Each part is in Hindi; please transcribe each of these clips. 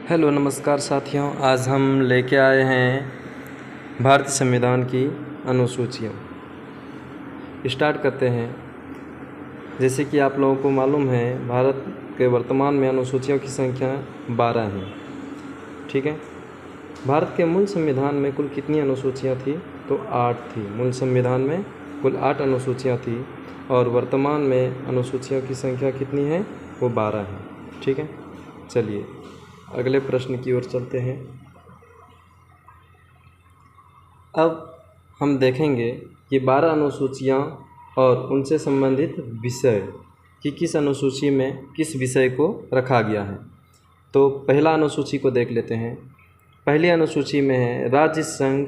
हेलो नमस्कार साथियों, आज हम लेके आए हैं भारतीय संविधान की अनुसूचियाँ। स्टार्ट करते हैं। जैसे कि आप लोगों को मालूम है, भारत के वर्तमान में अनुसूचियों की संख्या 12 है। ठीक है। भारत के मूल संविधान में कुल कितनी अनुसूचियाँ थी? तो 8 थी। मूल संविधान में कुल 8 अनुसूचियाँ थी और वर्तमान में अनुसूचियों की संख्या कितनी है? वो 12 है। ठीक है। चलिए अगले प्रश्न की ओर चलते हैं। अब हम देखेंगे कि 12 अनुसूचियाँ और उनसे संबंधित विषय कि किस अनुसूची में किस विषय को रखा गया है। तो पहला अनुसूची को देख लेते हैं। पहली अनुसूची में है राज्य, संघ,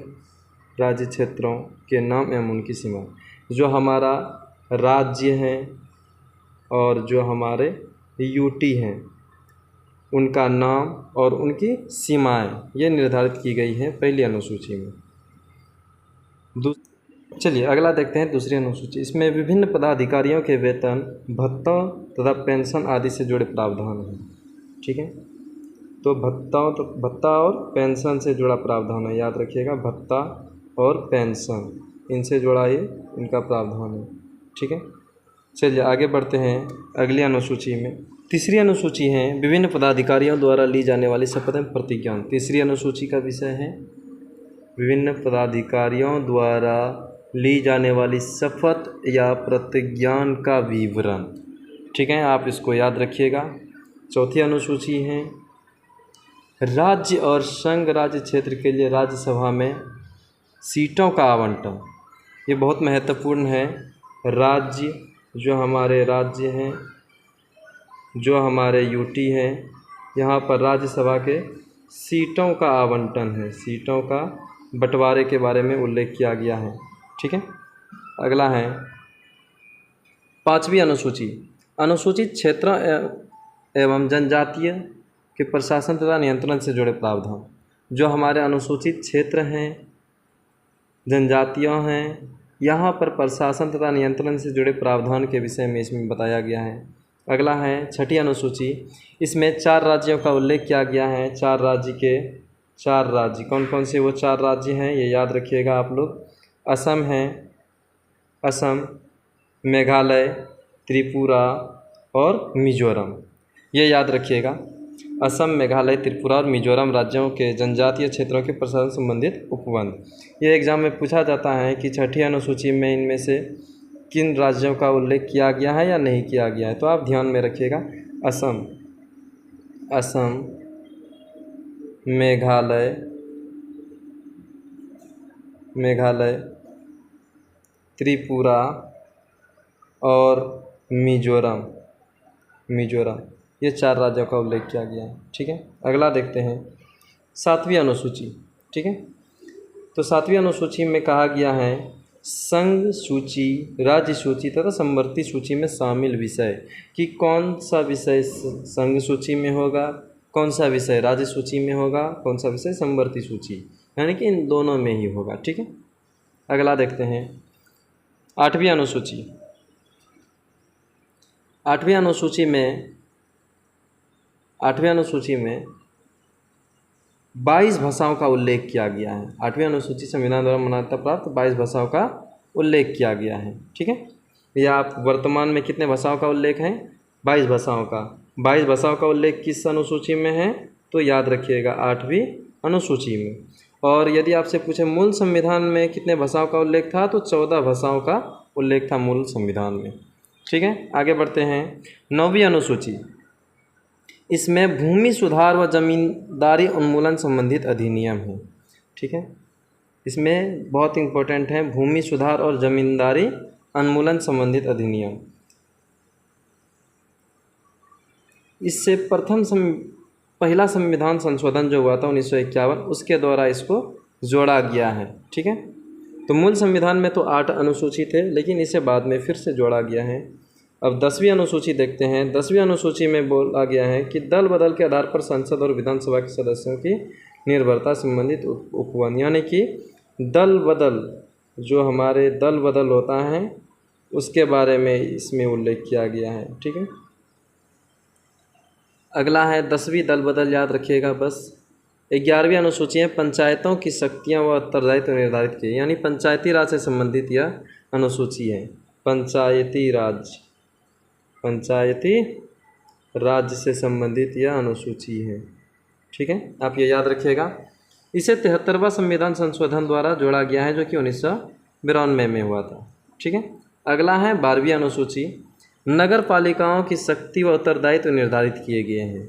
राज्य क्षेत्रों के नाम एवं उनकी सीमा। जो हमारा राज्य है और जो हमारे यूटी हैं, उनका नाम और उनकी सीमाएं ये निर्धारित की गई हैं पहली अनुसूची में। चलिए अगला देखते हैं दूसरी अनुसूची। इसमें विभिन्न पदाधिकारियों के वेतन, भत्तों तथा पेंशन आदि से जुड़े प्रावधान हैं। ठीक है। तो भत्ता और पेंशन से जुड़ा प्रावधान है, याद रखिएगा। भत्ता और पेंशन इनसे जुड़ा ये इनका प्रावधान है। ठीक है। चलिए आगे बढ़ते हैं अगली अनुसूची में। तीसरी अनुसूची है विभिन्न पदाधिकारियों द्वारा ली जाने वाली शपथ एवं प्रतिज्ञा। तीसरी अनुसूची का विषय है विभिन्न पदाधिकारियों द्वारा ली जाने वाली शपथ या प्रतिज्ञा का विवरण। ठीक है, आप इसको याद रखिएगा। चौथी अनुसूची है राज्य और संघ राज्य क्षेत्र के लिए राज्यसभा में सीटों का आवंटन। ये बहुत महत्वपूर्ण है। राज्य, जो हमारे राज्य हैं, जो हमारे यूटी हैं, यहाँ पर राज्यसभा के सीटों का आवंटन है, सीटों का बंटवारे के बारे में उल्लेख किया गया है। ठीक है। अगला है पांचवी अनुसूची, अनुसूचित क्षेत्रों एवं जनजातीय के प्रशासन तथा नियंत्रण से जुड़े प्रावधान। जो हमारे अनुसूचित क्षेत्र हैं, जनजातियों हैं, यहाँ पर प्रशासन तथा नियंत्रण से जुड़े प्रावधान के विषय में इसमें बताया गया है। अगला है छठी अनुसूची। इसमें 4 राज्यों का उल्लेख किया गया है। 4 राज्य कौन कौन से वो 4 राज्य हैं ये याद रखिएगा आप लोग। असम है, असम, मेघालय, त्रिपुरा और मिजोरम, ये याद रखिएगा। असम, मेघालय, त्रिपुरा और मिजोरम राज्यों के जनजातीय क्षेत्रों के प्रशासन संबंधित उपबंध। ये एग्जाम में पूछा जाता है कि छठी अनुसूची में इनमें से किन राज्यों का उल्लेख किया गया है या नहीं किया गया है। तो आप ध्यान में रखिएगा। असम, मेघालय, त्रिपुरा और मिजोरम, ये 4 राज्यों का उल्लेख किया गया है। ठीक है। अगला देखते हैं 7वीं अनुसूची। ठीक है। तो 7वीं अनुसूची में कहा गया है संघ सूची, राज्य सूची तथा समवर्ती सूची में शामिल विषय कि कौन सा विषय संघ सूची में होगा, कौन सा विषय राज्य सूची में होगा, कौन सा विषय समवर्ती सूची, यानी कि इन दोनों में ही होगा। ठीक है। अगला देखते हैं 8वीं अनुसूची। 8वीं अनुसूची में 22 भाषाओं का उल्लेख किया गया है। 8वीं अनुसूची संविधान द्वारा मान्यता प्राप्त 22 भाषाओं का उल्लेख किया गया है। ठीक है। या आप वर्तमान में कितने भाषाओं का उल्लेख है? 22 भाषाओं का। 22 भाषाओं का उल्लेख किस अनुसूची में है? तो याद रखिएगा 8वीं अनुसूची में। और यदि आपसे पूछे मूल संविधान में कितने भाषाओं का उल्लेख था, तो 14 भाषाओं का उल्लेख था मूल संविधान में। ठीक है। आगे बढ़ते हैं 9वीं अनुसूची। इसमें भूमि सुधार व जमींदारी उन्मूलन संबंधित अधिनियम है। ठीक है। इसमें बहुत इम्पोर्टेंट है भूमि सुधार और जमींदारी उन्मूलन संबंधित अधिनियम। इससे पहला संविधान संशोधन जो हुआ था 1951, उसके द्वारा इसको जोड़ा गया है। ठीक है। तो मूल संविधान में तो 8 अनुसूची थे, लेकिन इसे बाद में फिर से जोड़ा गया है। अब 10वीं अनुसूची देखते हैं। 10वीं अनुसूची में बोला गया है कि दल बदल के आधार पर संसद और विधानसभा के सदस्यों की निर्भरता संबंधित उपबंध, यानी कि दल बदल, जो हमारे दल बदल होता है उसके बारे में इसमें उल्लेख किया गया है। ठीक है। अगला है 10वीं दल बदल, याद रखिएगा बस। 11वीं अनुसूची है पंचायतों की शक्तियाँ व उत्तरदायित्व निर्धारित किए, यानी पंचायती राज से संबंधित यह अनुसूची है। पंचायती राज से संबंधित यह अनुसूची है। ठीक है, आप ये याद रखिएगा। इसे 73वां संविधान संशोधन द्वारा जोड़ा गया है, जो कि 1992 में हुआ था। ठीक है, अगला है 12वीं अनुसूची। नगर पालिकाओं की शक्ति व उत्तरदायित्व निर्धारित किए गए हैं।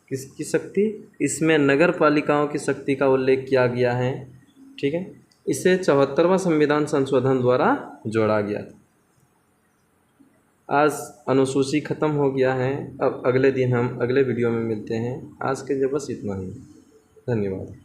किसकी शक्ति? इसमें नगर पालिकाओं की शक्ति का उल्लेख किया गया है। ठीक है, इसे 74वां संविधान संशोधन द्वारा जोड़ा गया था। आज अनुसूची ख़त्म हो गया है। अब अगले दिन हम अगले वीडियो में मिलते हैं। आज के लिए बस इतना ही। धन्यवाद।